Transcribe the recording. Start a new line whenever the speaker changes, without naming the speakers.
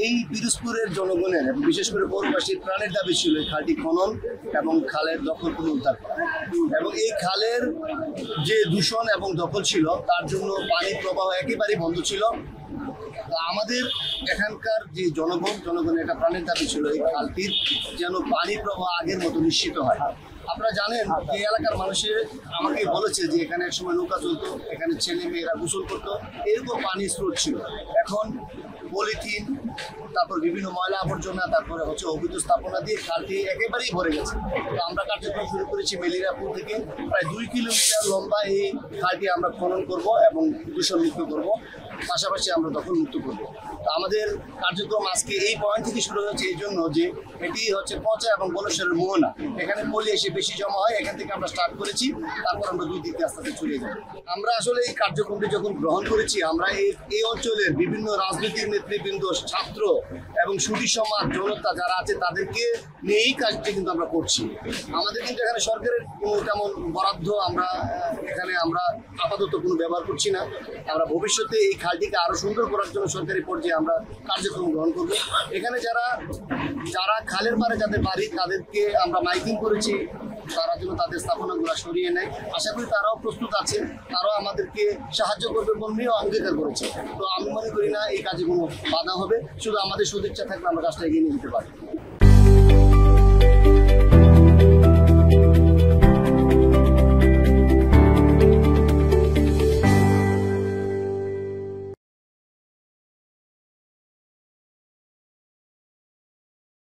এই পিরোজপুরের জনগণের বিশেষ করে পৌরবাসীর প্রাণের দাবি ছিল এই খালটি খনন এবং খালের দখল পুনরুদ্ধার করা। এবং এই খালের যে দূষণ এবং দখল ছিল তার জন্য পানি প্রবাহ একেবারেই বন্ধ ছিল। আমাদের এখানকার যে জনগণের একটা প্রাণের দাবি ছিল এই খালটির যেন পানি প্রবাহ আগের মতো নিশ্চিত হয়। আপনারা জানেন যে এলাকার মানুষের আমাকে বলেছে যে এখানে এক সময় নৌকা চলতো, এখানে ছেলে মেয়েরা গোসল করতো, এরকম পানির স্রোত ছিল। এখন পলিথিন, তারপর বিভিন্ন ময়লা আবর্জনা, তারপরে হচ্ছে অবৈধ স্থাপনা দিয়ে খালটি একেবারেই ভরে গেছে। তো আমরা কার্যক্রম শুরু করেছি মেলিরাপুর থেকে প্রায় 2 কিলোমিটার লম্বা এই খালটি আমরা খনন করব এবং দূষণমুক্ত করব, পাশাপাশি আমরা দখল মুক্ত করবো। তো আমাদের কার্যক্রম আজকে এই পয়েন্ট থেকে শুরু হয়েছে এই জন্য যে এটি হচ্ছে পচা এবং বলশ্বরের মোহনা, এখানে পলি এসে বেশি জমা হয়। এখান থেকে আমরা স্টার্ট করেছি, তারপর আমরা 2 দিকে আস্তে আস্তে ছড়িয়ে যাই। আমরা আসলে এই কার্যক্রমটি যখন গ্রহণ করেছি, আমরা এই অঞ্চলের বিভিন্ন রাজনৈতিক নেতৃবৃন্দ, ছাত্র এবং সুধী সমাজ, জনতা যারা আছে তাদেরকে নিয়ে এই কাজটি কিন্তু আমরা করছি। আমাদের কিন্তু এখানে সরকারের তেমন বরাদ্দ আমরা আপাতত কোনো ব্যবহার করছি না। আমরা ভবিষ্যতে এই খালটিকে আরো সুন্দর করার জন্য সরকারি পর্যায়ে আমরা কার্যক্রম গ্রহণ করব। এখানে যারা খালের পাড়ে যাদের বাড়ি তাদেরকে আমরা মাইকিং করেছি, তারা যেন তাদের স্থাপনাগুলো সরিয়ে নেয়। আশা করি তারাও প্রস্তুত আছে, তারাও আমাদেরকে সাহায্য করবে বলেও অঙ্গীকার করেছে। তো আমি মনে করি না এই কাজে কোনো বাধা হবে, শুধু আমাদের সদিচ্ছা থাকলে আমরা কাজটা এগিয়ে নিয়ে যেতে পারি।